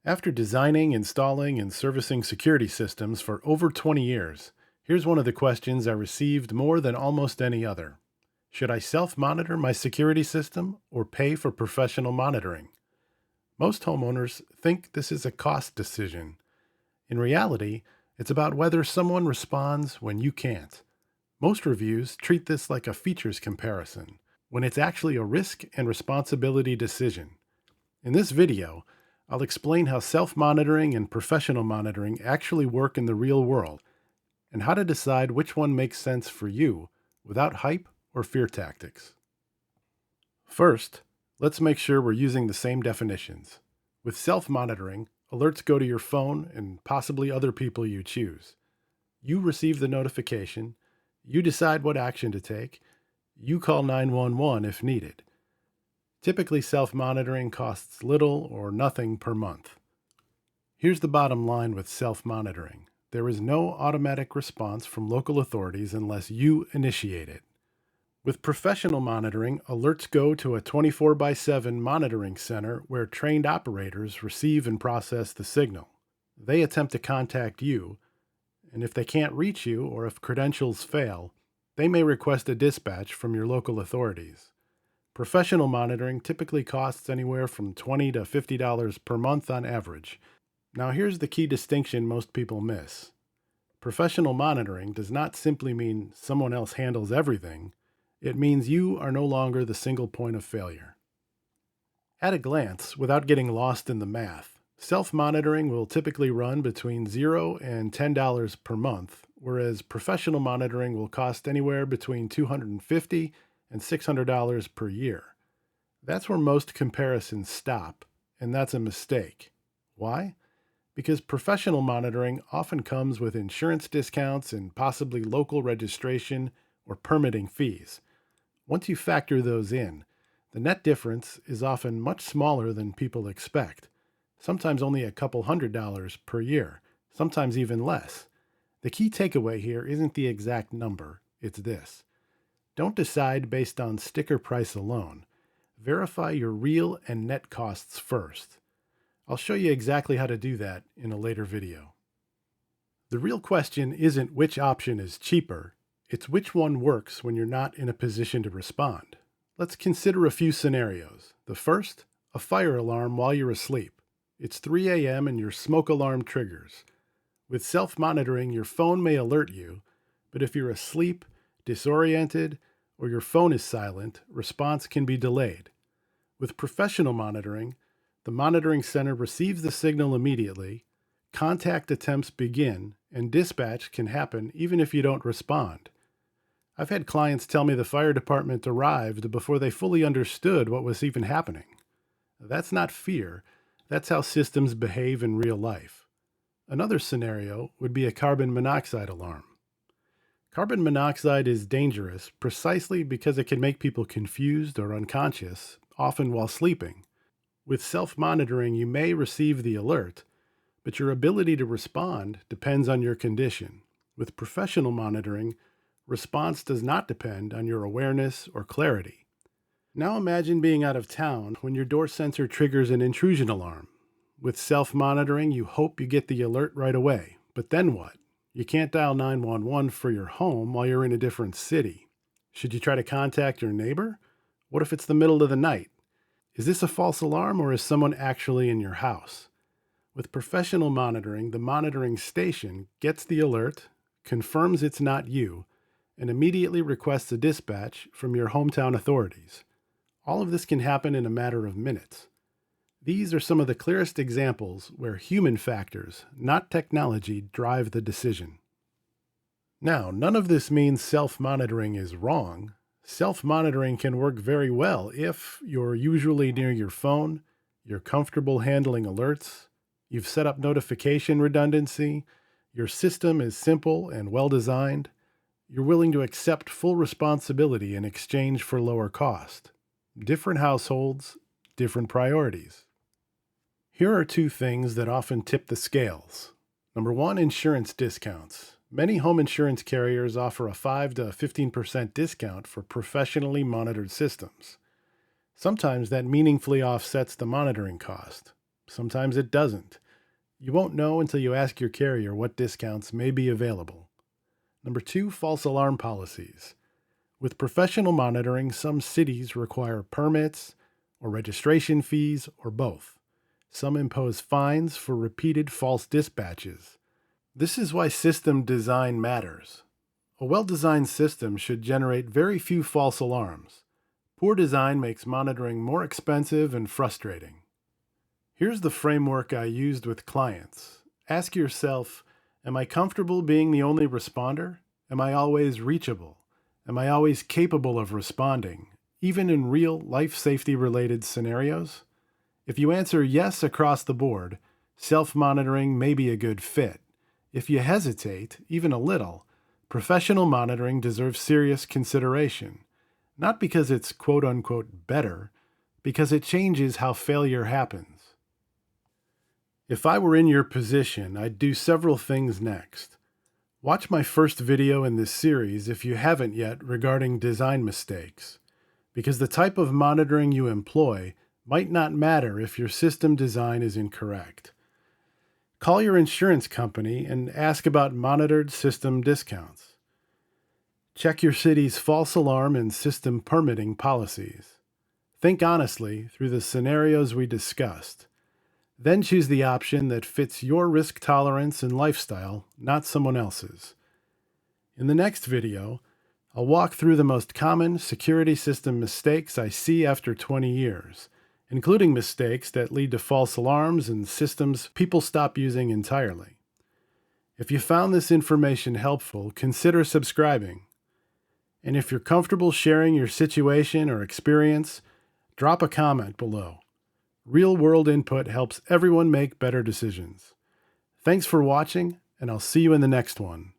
After designing, installing, and servicing security systems for over 20 years, here's one of the questions I received more than almost any other. Should I self monitor my security system or pay for professional monitoring? Most homeowners think this is a cost decision. In reality, it's about whether someone responds when you can't. Most reviews treat this like a features comparison, when it's actually a risk and responsibility decision. In this video, I'll explain how self monitoring and professional monitoring actually work in the real world and how to decide which one makes sense for you without hype or fear tactics. First, let's make sure we're using the same definitions. With self monitoring, alerts go to your phone and possibly other people you choose. You receive the notification, you decide what action to take, you call 911 if needed. Typically, self monitoring costs little or nothing per month. Here's the bottom line with self monitoring: there is no automatic response from local authorities unless you initiate it. With professional monitoring, alerts go to a 24/7 monitoring center where trained operators receive and process the signal. They attempt to contact you, and if they can't reach you or if credentials fail, they may request a dispatch from your local authorities. Professional monitoring typically costs anywhere from $20 to $50 per month on average. Now, here's the key distinction most people miss. Professional monitoring does not simply mean someone else handles everything. It means you are no longer the single point of failure. At a glance, without getting lost in the math, self-monitoring will typically run between $0 and $10 per month, whereas professional monitoring will cost anywhere between $250 and $600 per year. That's where most comparisons stop, and that's a mistake. Why? Because professional monitoring often comes with insurance discounts and possibly local registration or permitting fees. Once you factor those in, the net difference is often much smaller than people expect, sometimes only a couple $100s per year, sometimes even less. The key takeaway here isn't the exact number, it's this: don't decide based on sticker price alone. Verify your real and net costs first. I'll show you exactly how to do that in a later video. The real question isn't which option is cheaper, it's which one works when you're not in a position to respond. Let's consider a few scenarios. The first, a fire alarm while you're asleep. It's 3 a.m. and your smoke alarm triggers. With self-monitoring, your phone may alert you, but if you're asleep, disoriented, or your phone is silent, response can be delayed. With professional monitoring, the monitoring center receives the signal immediately, contact attempts begin, and dispatch can happen even if you don't respond. I've had clients tell me the fire department arrived before they fully understood what was even happening. That's not fear, that's how systems behave in real life. Another scenario would be a carbon monoxide alarm. Carbon monoxide is dangerous precisely because it can make people confused or unconscious, often while sleeping. With self-monitoring, you may receive the alert, but your ability to respond depends on your condition. With professional monitoring, response does not depend on your awareness or clarity. Now imagine being out of town when your door sensor triggers an intrusion alarm. With self-monitoring, you hope you get the alert right away. But then what? You can't dial 911 for your home while you're in a different city. Should you try to contact your neighbor? What if it's the middle of the night? Is this a false alarm or is someone actually in your house? With professional monitoring, the monitoring station gets the alert, confirms it's not you, and immediately requests a dispatch from your hometown authorities. All of this can happen in a matter of minutes. These are some of the clearest examples where human factors, not technology, drive the decision. Now, none of this means self-monitoring is wrong. Self-monitoring can work very well if you're usually near your phone, you're comfortable handling alerts, you've set up notification redundancy, your system is simple and well-designed, you're willing to accept full responsibility in exchange for lower cost. Different households, different priorities. Here are two things that often tip the scales. Number one, insurance discounts. Many home insurance carriers offer a 5 to 15% discount for professionally monitored systems. Sometimes that meaningfully offsets the monitoring cost. Sometimes it doesn't. You won't know until you ask your carrier what discounts may be available. Number two, false alarm policies. With professional monitoring, some cities require permits or registration fees or both. Some impose fines for repeated false dispatches. This is why system design matters. A well designed system should generate very few false alarms. Poor design makes monitoring more expensive and frustrating. Here's the framework I used with clients. Ask yourself, am I comfortable being the only responder? Am I always reachable? Am I always capable of responding, even in real life safety related scenarios? If you answer yes across the board, self monitoring may be a good fit. If you hesitate, even a little, professional monitoring deserves serious consideration. Not because it's quote unquote better, because it changes how failure happens. If I were in your position, I'd do several things next. Watch my first video in this series if you haven't yet regarding design mistakes, because the type of monitoring you employ might not matter if your system design is incorrect. Call your insurance company and ask about monitored system discounts. Check your city's false alarm and system permitting policies. Think honestly through the scenarios we discussed. Then choose the option that fits your risk tolerance and lifestyle, not someone else's. In the next video, I'll walk through the most common security system mistakes I see after 20 years, including mistakes that lead to false alarms and systems people stop using entirely. If you found this information helpful, consider subscribing. And if you're comfortable sharing your situation or experience, drop a comment below. Real-world input helps everyone make better decisions. Thanks for watching, and I'll see you in the next one.